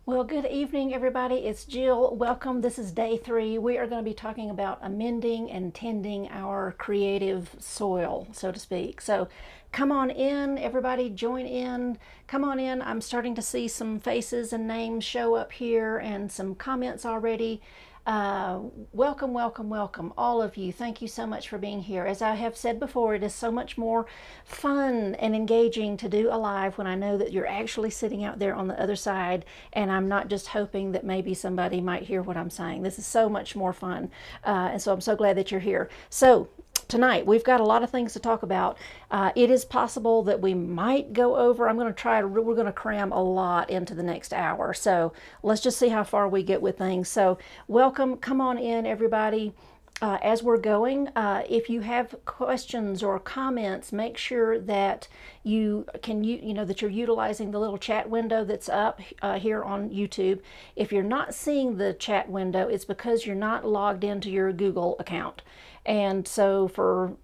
Well, good evening, everybody. It's Jill. Welcome. This is day 3. We are going to be talking about amending and tending our creative soil, so to speak. So come on in, everybody, join in. Come on in. I'm starting to see some faces and names show up here and some comments already. Welcome, welcome, welcome, all of you. Thank you so much for being here. As I have said before, it is so much more fun and engaging to do a live when I know that you're actually sitting out there on the other side and I'm not just hoping that maybe somebody might hear what I'm saying. This is so much more fun. And so I'm so glad that you're here. So tonight we've got a lot of things to talk about. It is possible that we might go over. We're going to cram a lot into the next hour. So let's just see how far we get with things. So welcome, come on in, everybody. As we're going, if you have questions or comments, make sure that that you're utilizing the little chat window that's up here on YouTube. If you're not seeing the chat window, it's because you're not logged into your Google account. And so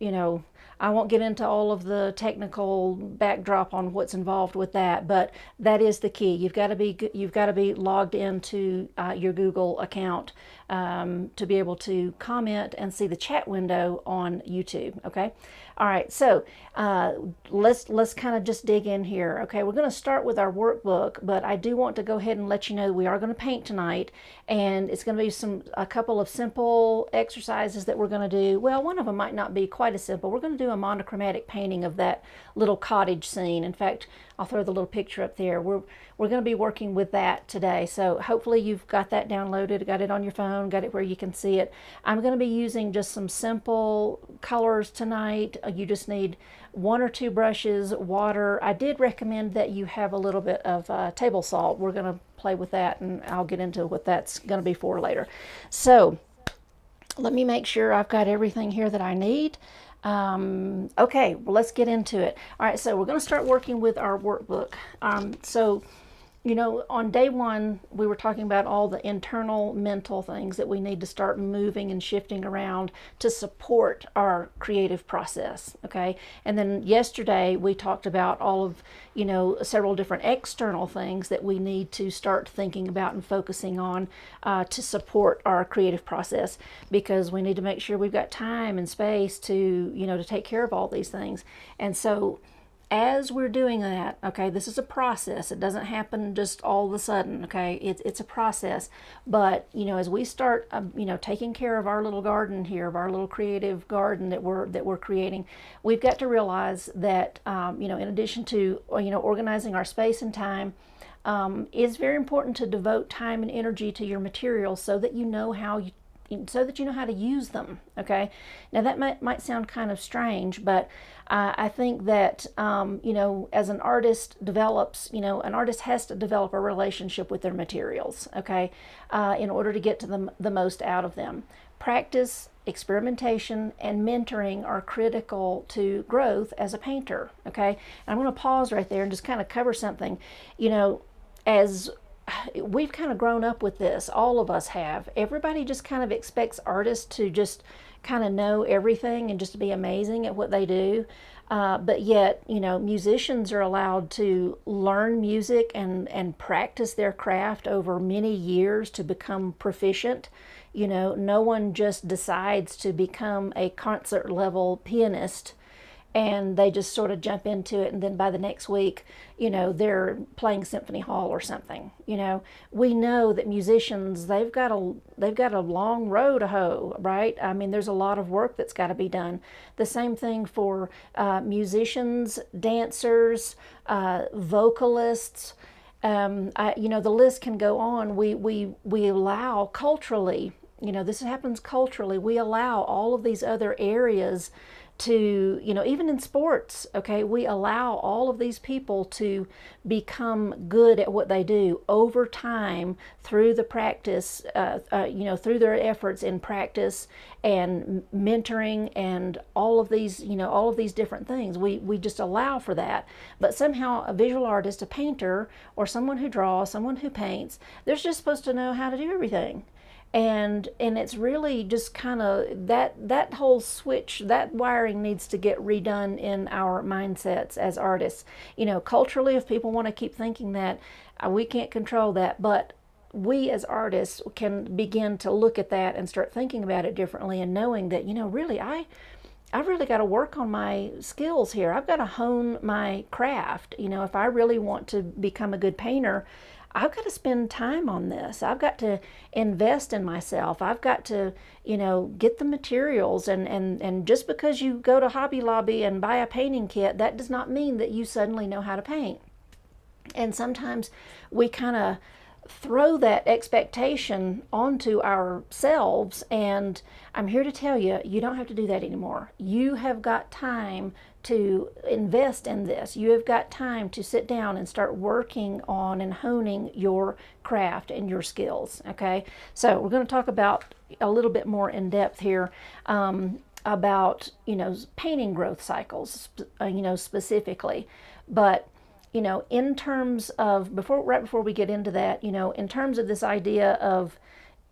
I won't get into all of the technical backdrop on what's involved with that, but that is the key. You've got to be logged into your Google account to be able to comment and see the chat window on YouTube. Okay. All right. So let's kind of just dig in here. Okay. We're going to start with our workbook, but I do want to go ahead and let you know we are going to paint tonight, and it's going to be a couple of simple exercises that we're going to do. Well, one of them might not be quite as simple. We're going to do a monochromatic painting of that little cottage scene. In fact, I'll throw the little picture up there. We're going to be working with that today. So hopefully you've got that downloaded, got it on your phone, got it where you can see it. I'm going to be using just some simple colors tonight. You just need 1 or 2 brushes, water. I did recommend that you have a little bit of table salt. We're going to play with that, and I'll get into what that's going to be for later. So let me make sure I've got everything here that I need. Okay, well, let's get into it. All right, so we're going to start working with our workbook. On day 1, we were talking about all the internal mental things that we need to start moving and shifting around to support our creative process, okay? And then yesterday, we talked about all of, several different external things that we need to start thinking about and focusing on to support our creative process, because we need to make sure we've got time and space to take care of all these things. And so as we're doing that, okay, this is a process. It doesn't happen just all of a sudden, okay? It's a process. But, as we start, taking care of our little garden here, of our little creative garden that we're creating, we've got to realize that, in addition to, organizing our space and time, it's very important to devote time and energy to your materials so that you know how to use them. Okay, now that might sound kind of strange, but I think that as an artist develops, an artist has to develop a relationship with their materials, okay, in order to get to the most out of them. Practice, experimentation, and mentoring are critical to growth as a painter. Okay, and I'm going to pause right there and just kind of cover something. As we've kind of grown up with this, all of us have. Everybody just kind of expects artists to just kind of know everything and just to be amazing at what they do. But yet, musicians are allowed to learn music and practice their craft over many years to become proficient. No one just decides to become a concert level pianist and they just sort of jump into it, and then by the next week, they're playing symphony hall or something. We know that musicians, they've got a long road to hoe, right? I mean, there's a lot of work that's got to be done. The same thing for musicians, dancers, vocalists. The list can go on. We allow culturally, this happens culturally. We allow all of these other areas to, even in sports, okay, we allow all of these people to become good at what they do over time through the practice, through their efforts in practice and mentoring and all of these different things. We just allow for that. But somehow a visual artist, a painter, or someone who draws, someone who paints, they're just supposed to know how to do everything. And it's really just kind of that whole switch, that wiring needs to get redone in our mindsets as artists. Culturally, if people want to keep thinking that, we can't control that, but we as artists can begin to look at that and start thinking about it differently, and knowing that, really, I've really got to work on my skills here. I've got to hone my craft. If I really want to become a good painter, I've got to spend time on this. I've got to invest in myself. I've got to, get the materials. And just because you go to Hobby Lobby and buy a painting kit, that does not mean that you suddenly know how to paint. And sometimes we kind of throw that expectation onto ourselves, and I'm here to tell you, you don't have to do that anymore. You have got time to invest in this. You have got time to sit down and start working on and honing your craft and your skills. Okay, so we're going to talk about a little bit more in depth here, about painting growth cycles, specifically. But in terms of, right before we get into that, in terms of this idea of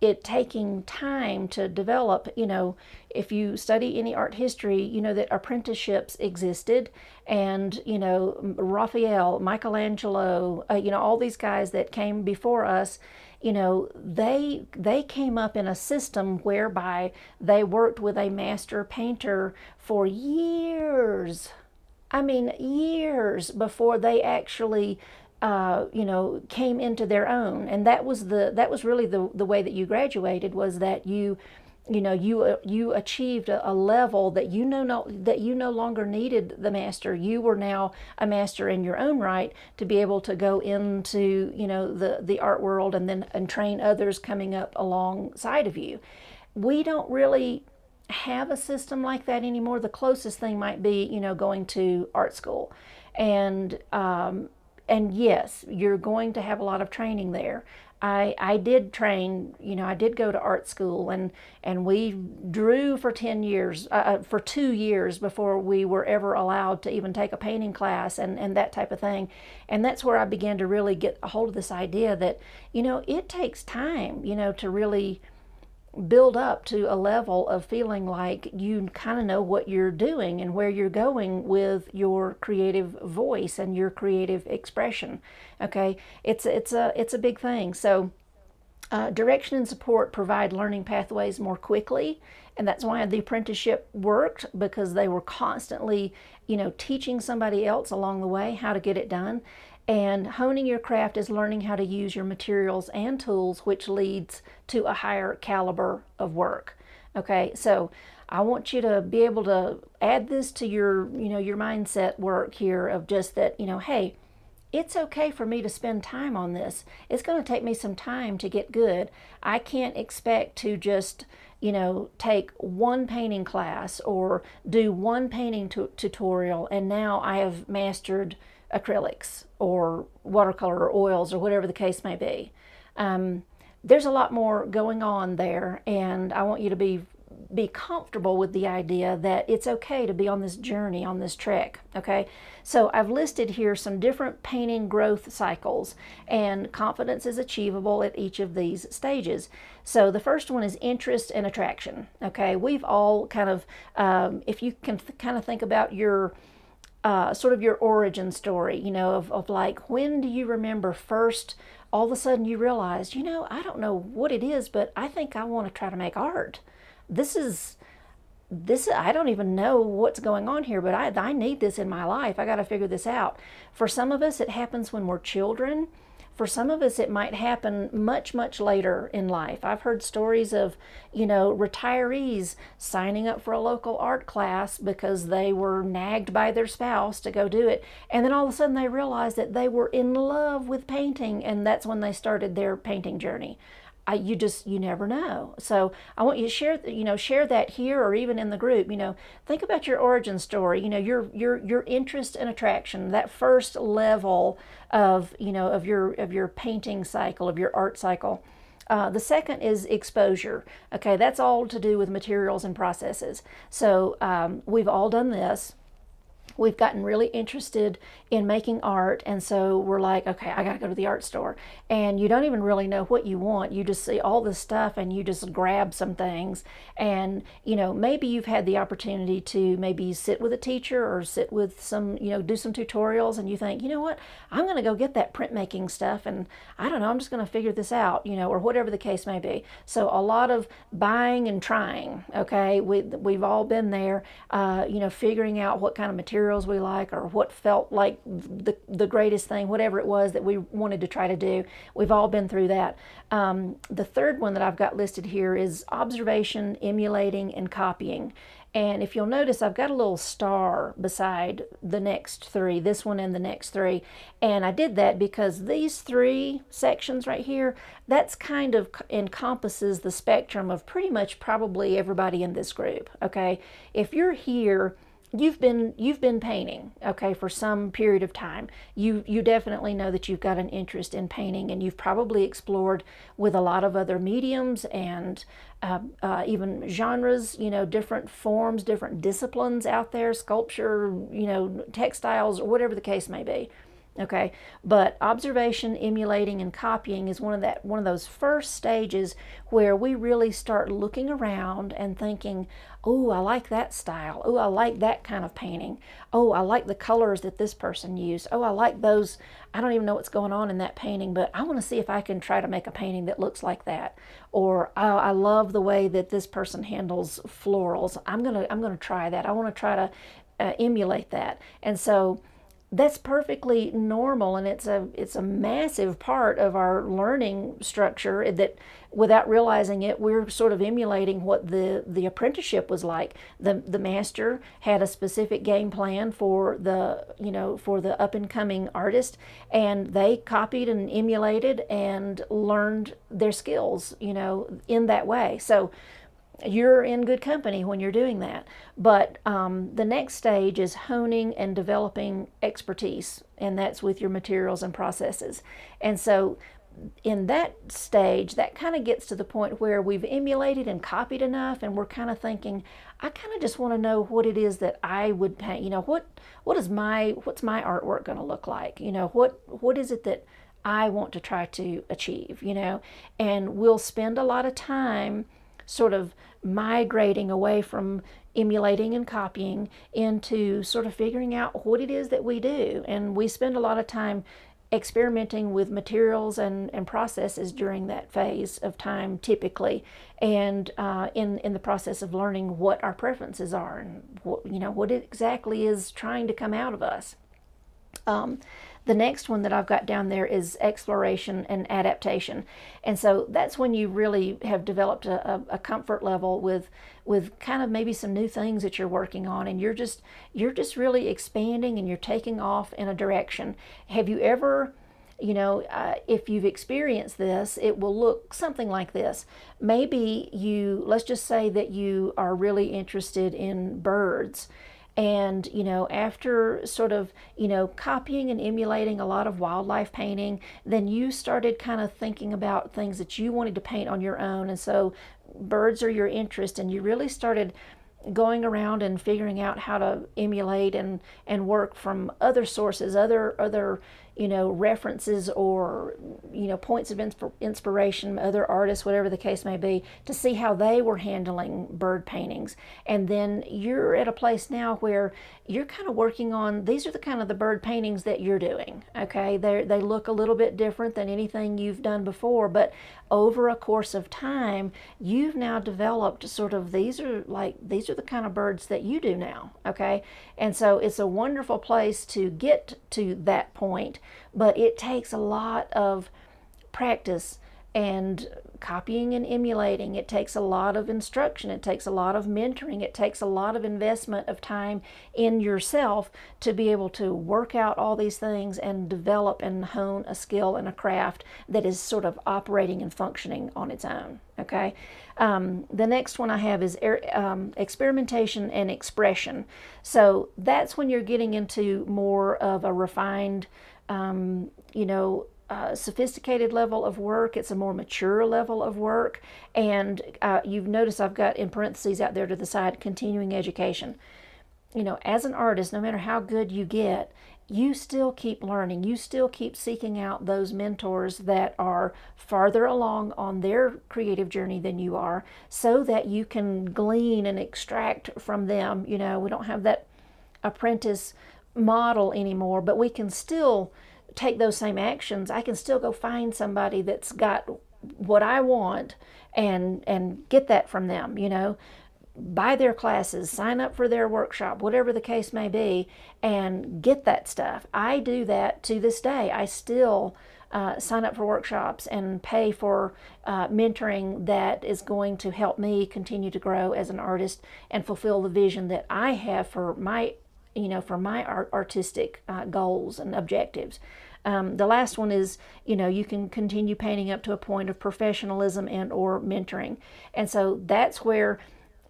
it taking time to develop, if you study any art history, that apprenticeships existed, and, Raphael, Michelangelo, all these guys that came before us, they came up in a system whereby they worked with a master painter for years. I mean, years before they actually, came into their own. And that was really the way that you graduated, was that you achieved a level that you no longer needed the master. You were now a master in your own right, to be able to go into the art world and train others coming up alongside of you. We don't really have a system like that anymore. The closest thing might be, going to art school, and yes, you're going to have a lot of training there. I did train, I did go to art school, and we drew for 10 years, for 2 years before we were ever allowed to even take a painting class and that type of thing. And that's where I began to really get a hold of this idea that, it takes time, to really build up to a level of feeling like you kind of know what you're doing and where you're going with your creative voice and your creative expression. Okay, it's a big thing. So direction and support provide learning pathways more quickly, and that's why the apprenticeship worked, because they were constantly teaching somebody else along the way how to get it done. And honing your craft is learning how to use your materials and tools, which leads to a higher caliber of work. Okay, so I want you to be able to add this to your mindset work here, of just that, hey, it's okay for me to spend time on this. It's going to take me some time to get good. I can't expect to just take one painting class or do one painting tutorial, and now I have mastered acrylics or watercolor or oils or whatever the case may be. There's a lot more going on there, and I want you to be comfortable with the idea that it's okay to be on this journey, on this trek. Okay, so I've listed here some different painting growth cycles, and confidence is achievable at each of these stages. So the first one is interest and attraction. Okay, we've all kind of, if you can kind of think about your sort of your origin story, of like, when do you remember first all of a sudden you realized, I don't know what it is, but I think I want to try to make art. This, I don't even know what's going on here, but I need this in my life. I got to figure this out. For some of us, it happens when we're children. For some of us, it might happen much, much later in life. I've heard stories of, retirees signing up for a local art class because they were nagged by their spouse to go do it. And then all of a sudden they realized that they were in love with painting, and that's when they started their painting journey. You never know. So I want you to share that here, or even in the group. Think about your origin story. Your interest and attraction, that first level of your painting cycle, of your art cycle. The second is exposure. Okay, that's all to do with materials and processes. So we've all done this. We've gotten really interested in making art, and so we're like, okay, I gotta go to the art store, and you don't even really know what you want. You just see all this stuff and you just grab some things. And maybe you've had the opportunity to maybe sit with a teacher or sit with some, do some tutorials, and you think, you know what, I'm gonna go get that printmaking stuff, and I don't know, I'm just gonna figure this out, or whatever the case may be. So a lot of buying and trying. Okay, we've all been there. Figuring out what kind of materials we like, or what felt like the greatest thing, whatever it was that we wanted to try to do. We've all been through that. The third one that I've got listed here is observation, emulating, and copying. And if you'll notice, I've got a little star beside the next three, this one and the next three. And I did that because these three sections right here, that's kind of encompasses the spectrum of pretty much probably everybody in this group. Okay, if you're here, you've been painting, okay, for some period of time. You definitely know that you've got an interest in painting, and you've probably explored with a lot of other mediums and even genres, different forms, different disciplines out there, sculpture, textiles, or whatever the case may be. Okay, but observation, emulating, and copying is one of those first stages where we really start looking around and thinking, oh, I like that style. Oh, I like that kind of painting. Oh, I like the colors that this person used. Oh, I like those. I don't even know what's going on in that painting, but I want to see if I can try to make a painting that looks like that. Or oh, I love the way that this person handles florals. I'm gonna try that. I want to try to emulate that. And so that's perfectly normal, and it's a massive part of our learning structure that without realizing it, we're sort of emulating what the apprenticeship was like. The master had a specific game plan for the up and coming artist, and they copied and emulated and learned their skills in that way. So you're in good company when you're doing that. But the next stage is honing and developing expertise, and that's with your materials and processes. And so in that stage, that kind of gets to the point where we've emulated and copied enough, and we're kind of thinking, I kind of just want to know what it is that I would paint. What's my artwork going to look like? What is it that I want to try to achieve? And we'll spend a lot of time sort of migrating away from emulating and copying into sort of figuring out what it is that we do. And we spend a lot of time experimenting with materials and processes during that phase of time typically, and in the process of learning what our preferences are and what it exactly is trying to come out of us. The next one that I've got down there is exploration and adaptation. And so that's when you really have developed a comfort level with kind of maybe some new things that you're working on, and you're just really expanding, and you're taking off in a direction. Have you ever, if you've experienced this, it will look something like this. Maybe let's just say that you are really interested in birds. And after sort of copying and emulating a lot of wildlife painting, then you started kind of thinking about things that you wanted to paint on your own. And so birds are your interest, and you really started going around and figuring out how to emulate and work from other sources, other references, or points of inspiration, other artists, whatever the case may be, to see how they were handling bird paintings. And then you're at a place now where you're kind of working on, these are the kind of the bird paintings that you're doing. Okay, they look a little bit different than anything you've done before, but over a course of time, you've now developed sort of, these are the kind of birds that you do now. Okay, and so it's a wonderful place to get to that point, but it takes a lot of practice and copying and emulating. It takes a lot of instruction. It takes a lot of mentoring. It takes a lot of investment of time in yourself to be able to work out all these things and develop and hone a skill and a craft that is sort of operating and functioning on its own. Okay. The next one I have is experimentation and expression. So that's when you're getting into more of a refined, sophisticated level of work. It's a more mature level of work. And you've noticed I've got in parentheses out there to the side, continuing education. As an artist, no matter how good you get, you still keep learning. You still keep seeking out those mentors that are farther along on their creative journey than you are, so that you can glean and extract from them. We don't have that apprentice model anymore, but we can still take those same actions. I can still go find somebody that's got what I want and get that from them, buy their classes, sign up for their workshop, whatever the case may be, and get that stuff. I do that to this day. I still sign up for workshops and pay for mentoring that is going to help me continue to grow as an artist and fulfill the vision that I have for my artistic goals and objectives. The last one is, you can continue painting up to a point of professionalism and or mentoring. And so that's where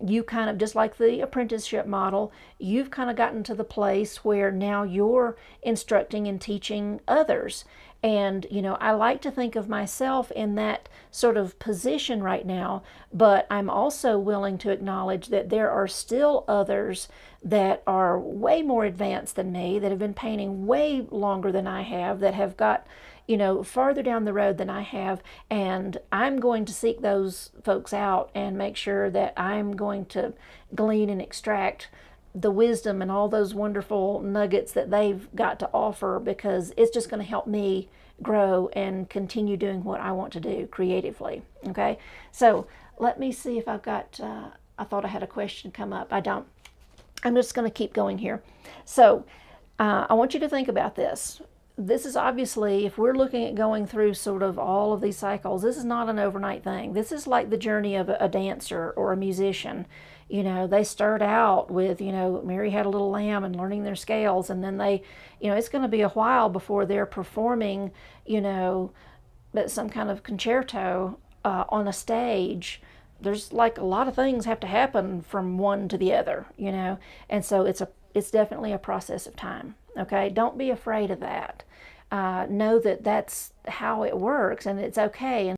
you kind of, just like the apprenticeship model, you've kind of gotten to the place where now you're instructing and teaching others. And, I like to think of myself in that sort of position right now, but I'm also willing to acknowledge that there are still others that are way more advanced than me, that have been painting way longer than I have, that have got, farther down the road than I have. And I'm going to seek those folks out and make sure that I'm going to glean and extract the wisdom and all those wonderful nuggets that they've got to offer, because it's just going to help me grow and continue doing what I want to do creatively. Okay, so let me see if I've got, I thought I had a question come up. I don't. I'm just going to keep going here. So I want you to think about this. This is obviously, if we're looking at going through sort of all of these cycles, this is not an overnight thing. This is like the journey of a dancer or a musician. They start out with, Mary Had a Little Lamb and learning their scales, and then they, it's going to be a while before they're performing, some kind of concerto on a stage. There's like a lot of things have to happen from one to the other, and so it's definitely a process of time. Okay, don't be afraid of that. Know that that's how it works, and it's okay. And